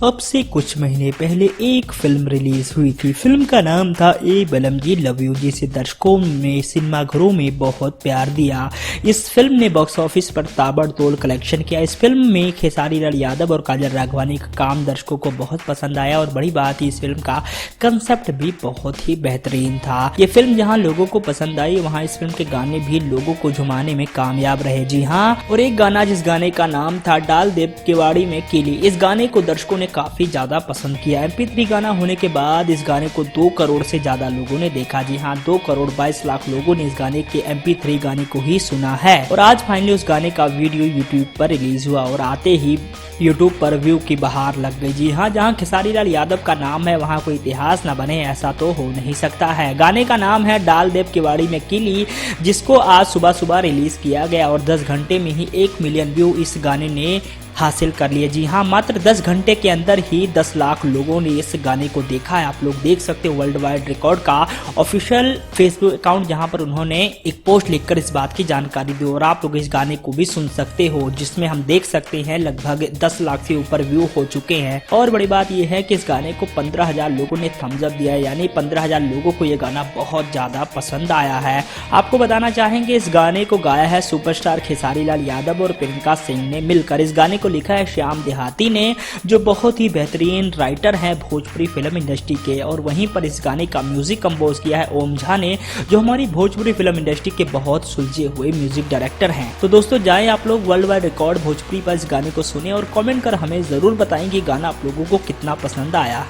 अब से कुछ महीने पहले एक फिल्म रिलीज हुई थी। फिल्म का नाम था ए बलमजी लव यू, जिसे दर्शकों ने सिनेमाघरों में बहुत प्यार दिया। इस फिल्म ने बॉक्स ऑफिस पर ताबड़तोड़ कलेक्शन किया। इस फिल्म में खेसारी लाल यादव और काजल राघवानी का काम दर्शकों को बहुत पसंद आया और बड़ी बात इस फिल्म का कंसेप्ट भी बहुत ही बेहतरीन था। ये फिल्म जहां लोगों को पसंद आई, वहां इस फिल्म के गाने भी लोगों को झुमाने में कामयाब रहे। जी हाँ, और एक गाना जिस गाने का नाम था डाल दे केवाड़ी में कीली, इस गाने को दर्शकों ने काफी ज्यादा पसंद किया। MP3 गाना होने के बाद इस गाने को 2 करोड़ से ज्यादा लोगों ने देखा। जी हाँ, 2 करोड़ 22 लाख लोगों ने इस गाने के MP3 गाने को ही सुना है। और आज फाइनली उस गाने का वीडियो YouTube पर रिलीज हुआ और आते ही YouTube पर व्यू की बहार लग गई। जी हाँ, जहाँ खेसारी लाल यादव का नाम है वहाँ कोई इतिहास न बने, ऐसा तो हो नहीं सकता है। गाने का नाम है डाल देव केवाड़ी में कीली, जिसको आज सुबह सुबह रिलीज किया गया और 10 घंटे में ही 1 मिलियन व्यू इस गाने ने हासिल कर लिए। जी हाँ, मात्र 10 घंटे के अंदर ही 10 लाख लोगों ने इस गाने को देखा है। आप लोग देख सकते हो वर्ल्ड वाइड रिकॉर्ड का ऑफिशियल फेसबुक अकाउंट, जहां पर उन्होंने एक पोस्ट लिखकर इस बात की जानकारी दी। और आप लोग इस गाने को भी सुन सकते हो, जिसमें हम देख सकते हैं लगभग 10 लाख से ऊपर व्यू हो चुके हैं। और बड़ी बात यह है कि इस गाने को 15,000 लोगों ने थम्स अप दिया है, यानी 15,000 लोगों को यह गाना बहुत ज्यादा पसंद आया है। आपको बताना चाहेंगे इस गाने को गाया है सुपरस्टार खेसारी लाल यादव और प्रियंका सिंह ने मिलकर। इस गाने को लिखा है श्याम देहाती ने, जो बहुत ही बेहतरीन राइटर हैं भोजपुरी फिल्म इंडस्ट्री के। और वहीं पर इस गाने का म्यूजिक कंपोज किया है ओम झा ने, जो हमारी भोजपुरी फिल्म इंडस्ट्री के बहुत सुलझे हुए म्यूजिक डायरेक्टर हैं। तो दोस्तों, जाएं आप लोग वर्ल्ड वाइड रिकॉर्ड भोजपुरी पर इस गाने को सुने और कमेंट कर हमें जरूर बताएं कि गाना आप लोगों को कितना पसंद आया।